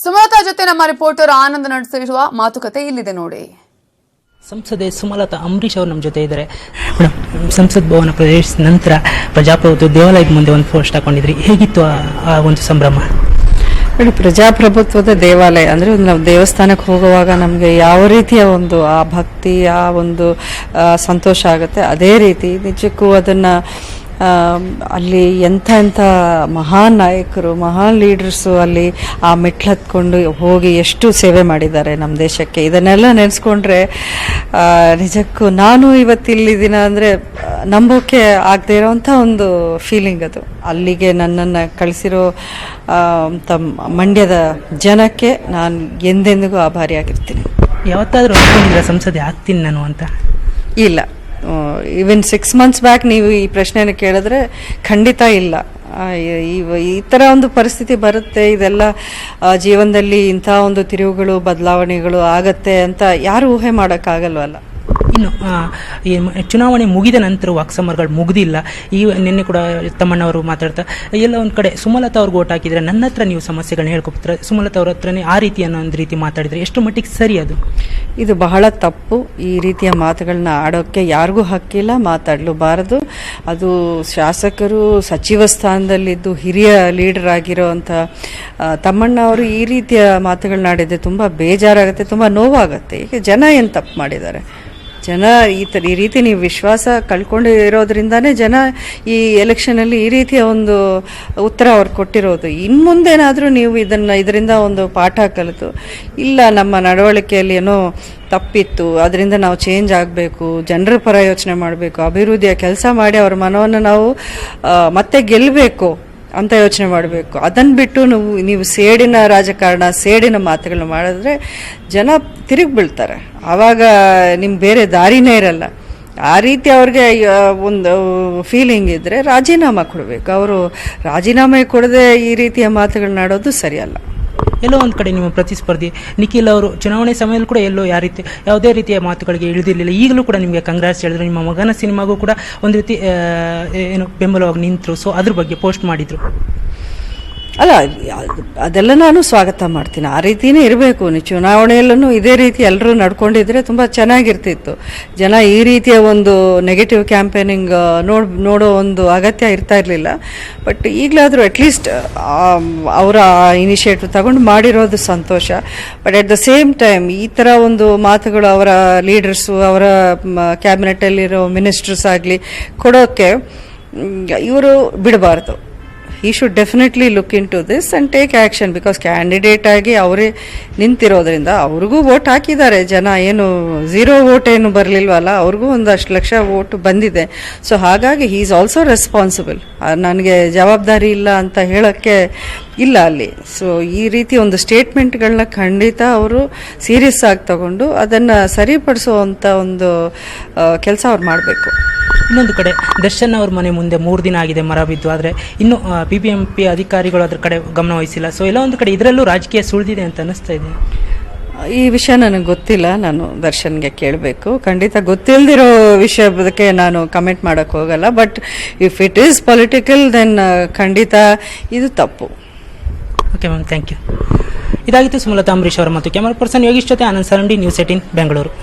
ಸುಮಲತಾ ಜೊತೆ ನಮ್ಮ ರಿಪೋರ್ಟರ್ ಆನಂದ್ ನಡೆಸಿರುವ ಮಾತುಕತೆ ಇಲ್ಲಿದೆ ನೋಡಿ. ಸಂಸದೆ ಸುಮಲತಾ ಅಂಬರೀಶ್ ಅವರು ನಮ್ಮ ಜೊತೆ ಇದ್ದಾರೆ. ಮೇಡಮ್, ಸಂಸತ್ ಭವನ ಪ್ರವೇಶಿಸಿದ ನಂತರ ಪ್ರಜಾಪ್ರಭುತ್ವ ದೇವಾಲಯದ ಮುಂದೆ ಒಂದು ಪೋಸ್ಟ್ ಹಾಕೊಂಡಿದ್ರಿ. ಹೇಗಿತ್ತು ಆ ಒಂದು ಸಂಭ್ರಮ? ನೋಡಿ, ಪ್ರಜಾಪ್ರಭುತ್ವದ ದೇವಾಲಯ ಅಂದರೆ ನಾವು ದೇವಸ್ಥಾನಕ್ಕೆ ಹೋಗುವಾಗ ನಮಗೆ ಯಾವ ರೀತಿಯ ಒಂದು ಆ ಭಕ್ತಿ, ಆ ಒಂದು ಸಂತೋಷ ಆಗುತ್ತೆ, ಅದೇ ರೀತಿ ನಿಜಕ್ಕೂ ಅದನ್ನು ಅಲ್ಲಿ ಎಂಥ ಮಹಾನ್ ನಾಯಕರು, ಮಹಾನ್ ಲೀಡರ್ಸು ಅಲ್ಲಿ ಆ ಮೆಟ್ಲು ಹತ್ಕೊಂಡು ಹೋಗಿ ಎಷ್ಟು ಸೇವೆ ಮಾಡಿದ್ದಾರೆ ನಮ್ಮ ದೇಶಕ್ಕೆ. ಇದನ್ನೆಲ್ಲ ನೆನೆಸ್ಕೊಂಡ್ರೆ ನಿಜಕ್ಕೂ ನಾನು ಇವತ್ತಿಲ್ಲಿದ್ದೀನ ಅಂದರೆ ನಂಬೋಕೆ ಆಗದೆ ಇರೋವಂಥ ಒಂದು ಫೀಲಿಂಗ್ ಅದು. ಅಲ್ಲಿಗೆ ನನ್ನನ್ನು ಕಳಿಸಿರೋ ಮಂಡ್ಯದ ಜನಕ್ಕೆ ನಾನು ಎಂದೆಂದಿಗೂ ಆಭಾರಿಯಾಗಿರ್ತೀನಿ. ಯಾವತ್ತಾದರೂ ಅನ್ಕೊಂಡಿದ್ರೆ ಸಂಸದೆ ಆಗ್ತೀನಿ ನಾನು ಅಂತ? ಇಲ್ಲ, ಈವನ್ 6 months ಬ್ಯಾಕ್ ನೀವು ಈ ಪ್ರಶ್ನೆಯನ್ನು ಕೇಳಿದ್ರೆ ಖಂಡಿತ ಇಲ್ಲ. ಈ ಥರ ಒಂದು ಪರಿಸ್ಥಿತಿ ಬರುತ್ತೆ, ಇದೆಲ್ಲ ಜೀವನದಲ್ಲಿ ಇಂಥ ಒಂದು ತಿರುವುಗಳು ಬದಲಾವಣೆಗಳು ಆಗತ್ತೆ ಅಂತ ಯಾರು ಊಹೆ ಮಾಡೋಕ್ಕಾಗಲ್ವಲ್ಲ. ಇನ್ನು ಚುನಾವಣೆ ಮುಗಿದ ನಂತರ ವಾಕ್ಸಮರ್ಗಳು ಮುಗಿದಿಲ್ಲ. ನಿನ್ನೆ ಕೂಡ ತಮ್ಮಣ್ಣವರು ಮಾತಾಡ್ತಾ ಎಲ್ಲ ಒಂದು ಕಡೆ ಸುಮಲತಾ ಅವ್ರಿಗೆ ಓಟ್ ಹಾಕಿದ್ರೆ ನನ್ನ ಹತ್ರ ನೀವು ಸಮಸ್ಯೆಗಳನ್ನ ಹೇಳ್ಕೊಡ್ತಾರೆ, ಸುಮಲತಾ ಅವ್ರ ಹತ್ರನೇ ಆ ರೀತಿ ಅನ್ನೋ ಒಂದು ರೀತಿ ಮಾತಾಡಿದ್ರೆ ಎಷ್ಟು ಮಟ್ಟಿಗೆ ಸರಿ ಅದು? ಇದು ಬಹಳ ತಪ್ಪು. ಈ ರೀತಿಯ ಮಾತುಗಳನ್ನ ಆಡೋಕ್ಕೆ ಯಾರಿಗೂ ಹಕ್ಕಿಲ್ಲ, ಮಾತಾಡಲೂಬಾರದು. ಅದು ಶಾಸಕರು, ಸಚಿವ ಸ್ಥಾನದಲ್ಲಿದ್ದು ಹಿರಿಯ ಲೀಡರ್ ಆಗಿರೋವಂಥ ತಮ್ಮಣ್ಣ ಅವರು ಈ ರೀತಿಯ ಮಾತುಗಳನ್ನ ಆಡಿದ್ರೆ ತುಂಬ ಬೇಜಾರಾಗುತ್ತೆ, ತುಂಬ ನೋವಾಗುತ್ತೆ. ಈಗ ಜನ ಏನು ತಪ್ಪು ಮಾಡಿದ್ದಾರೆ? ಜನ ಈ ರೀತಿ ನೀವು ವಿಶ್ವಾಸ ಕಳ್ಕೊಂಡಿರೋದ್ರಿಂದಾನೇ ಜನ ಈ ಎಲೆಕ್ಷನಲ್ಲಿ ಈ ರೀತಿಯ ಒಂದು ಉತ್ತರ ಅವ್ರು ಕೊಟ್ಟಿರೋದು. ಇನ್ನು ಮುಂದೇನಾದರೂ ನೀವು ಇದರಿಂದ ಒಂದು ಪಾಠ ಕಲಿತು, ಇಲ್ಲ ನಮ್ಮ ನಡವಳಿಕೆಯಲ್ಲಿ ಏನೋ ತಪ್ಪಿತ್ತು, ಅದರಿಂದ ನಾವು ಚೇಂಜ್ ಆಗಬೇಕು, ಜನರ ಪರ ಯೋಚನೆ ಮಾಡಬೇಕು, ಅಭಿವೃದ್ಧಿಯ ಕೆಲಸ ಮಾಡಿ ಅವ್ರ ಮನವನ್ನು ನಾವು ಮತ್ತೆ ಗೆಲ್ಲಬೇಕು ಅಂತ ಯೋಚನೆ ಮಾಡಬೇಕು. ಅದನ್ನು ಬಿಟ್ಟು ನೀವು ಸೇಡಿನ ರಾಜಕಾರಣ, ಸೇಡಿನ ಮಾತುಗಳನ್ನ ಮಾಡಿದ್ರೆ ಜನ ತಿರುಗಿ ಬೀಳ್ತಾರೆ. ಆವಾಗ ನಿಮ್ಗೆ ಬೇರೆ ದಾರಿನೇ ಇರಲ್ಲ. ಆ ರೀತಿ ಅವ್ರಿಗೆ ಒಂದು ಫೀಲಿಂಗ್ ಇದ್ದರೆ ರಾಜೀನಾಮೆ ಕೊಡಬೇಕು. ಅವರು ರಾಜೀನಾಮೆ ಕೊಡದೆ ಈ ರೀತಿಯ ಮಾತುಗಳನ್ನ ಆಡೋದು ಸರಿಯಲ್ಲ. ಎಲ್ಲೋ ಒಂದು ಕಡೆ ನಿಮ್ಮ ಪ್ರತಿಸ್ಪರ್ಧಿ ನಿಖಿಲ್ ಅವರು ಚುನಾವಣೆ ಸಮಯದಲ್ಲಿ ಕೂಡ ಎಲ್ಲೋ ಯಾವುದೇ ರೀತಿಯ ಮಾತುಗಳಿಗೆ ಇಳಿದಿರಲಿಲ್ಲ. ಈಗಲೂ ಕೂಡ ನಿಮಗೆ ಕಂಗ್ರಾಟ್ಸ್ ಹೇಳಿದ್ರು. ನಿಮ್ಮ ಮಗನ ಸಿನಿಮಾಗೂ ಕೂಡ ಒಂದು ರೀತಿ ಏನು ಬೆಂಬಲವಾಗಿ ನಿಂತರು. ಸೊ ಅದ್ರ ಬಗ್ಗೆ ಪೋಸ್ಟ್ ಮಾಡಿದ್ರು. ಅಲ್ಲ, ಅದೆಲ್ಲ ನಾನು ಸ್ವಾಗತ ಮಾಡ್ತೀನಿ. ಆ ರೀತಿಯೇ ಇರಬೇಕು. ಚುನಾವಣೆಯಲ್ಲೂ ಇದೇ ರೀತಿ ಎಲ್ಲರೂ ನಡ್ಕೊಂಡಿದ್ರೆ ತುಂಬ ಚೆನ್ನಾಗಿರ್ತಿತ್ತು. ಜನ ಈ ರೀತಿಯ ಒಂದು ನೆಗೆಟಿವ್ ಕ್ಯಾಂಪೇನಿಂಗ್ ನೋಡೋ ಒಂದು ಅಗತ್ಯ ಇರ್ತಾ ಇರಲಿಲ್ಲ. ಬಟ್ ಈಗಲಾದರೂ ಅಟ್ಲೀಸ್ಟ್ ಅವರ ಇನಿಷಿಯೇಟಿವ್ ತಗೊಂಡು ಮಾಡಿರೋದು ಸಂತೋಷ. But at the same time ಈ ಥರ ಒಂದು ಮಾತುಗಳು ಅವರ ಲೀಡರ್ಸು, ಅವರ ಕ್ಯಾಬಿನೆಟಲ್ಲಿರೋ ಮಿನಿಸ್ಟರ್ಸ್ ಆಗಲಿ ಕೊಡೋಕ್ಕೆ ಇವರು ಬಿಡಬಾರ್ದು. he should definitely look into this and take action, because candidate ಆಗಿ ಅವರೇ ನಿಂತಿರೋದ್ರಿಂದ ಅವ್ರಿಗೂ ವೋಟ್ ಹಾಕಿದ್ದಾರೆ ಜನ. ಏನು 0 vote ಏನು ಬರಲಿಲ್ವಲ್ಲ, ಅವ್ರಿಗೂ ಒಂದಷ್ಟು ಲಕ್ಷ ವೋಟ್ ಬಂದಿದೆ. ಸೊ ಹಾಗಾಗಿ ಹಿ ಈಸ್ ಆಲ್ಸೋ ರೆಸ್ಪಾನ್ಸಿಬಲ್. ನನಗೆ ಜವಾಬ್ದಾರಿ ಇಲ್ಲ ಅಂತ ಹೇಳೋಕ್ಕೆ ಇಲ್ಲ ಅಲ್ಲಿ. ಸೊ ಈ ರೀತಿ ಒಂದು ಸ್ಟೇಟ್ಮೆಂಟ್ಗಳನ್ನ ಖಂಡಿತ ಅವರು ಸೀರಿಯಸ್ ಆಗಿ ತಗೊಂಡು ಅದನ್ನು ಸರಿಪಡಿಸುವಂಥ ಒಂದು ಕೆಲಸ ಅವ್ರು ಮಾಡಬೇಕು. ಇನ್ನೊಂದು ಕಡೆ ದರ್ಶನ್ ಅವ್ರ ಮನೆ ಮುಂದೆ 3 ದಿನ ಆಗಿದೆ ಮರ ಬಿದ್ದು, ಆದರೆ ಇನ್ನು BBMP ಅಧಿಕಾರಿಗಳು ಅದ್ರ ಕಡೆ ಗಮನ ವಹಿಸಿಲ್ಲ. ಸೊ ಎಲ್ಲ ಒಂದು ಕಡೆ ಇದರಲ್ಲೂ ರಾಜಕೀಯ ಸುಳಿದಿದೆ ಅಂತ ಅನಿಸ್ತಾ ಇದೆ. ಈ ವಿಷಯ ನನಗೆ ಗೊತ್ತಿಲ್ಲ, ನಾನು ದರ್ಶನ್ಗೆ ಕೇಳಬೇಕು. ಖಂಡಿತ ಗೊತ್ತಿಲ್ಲದಿರೋ ವಿಷಯಕ್ಕೆ ನಾನು ಕಮೆಂಟ್ ಮಾಡೋಕ್ಕೆ ಹೋಗಲ್ಲ. But if it is political then ಖಂಡಿತ ಇದು ತಪ್ಪು. Okay ma'am, thank you. ಇದಾಗಿತ್ತು ಸುಮಲತಾ ಅಂಬರೀಶ್ ಅವರ ಮತ್ತು ಕ್ಯಾಮರಾ ಪರ್ಸನ್ ಯೋಗೀಶ್ ಜೊತೆ ಆನಂದ್ ಸರಂಡಿ, ನ್ಯೂಸ್ 18 ಬೆಂಗಳೂರು.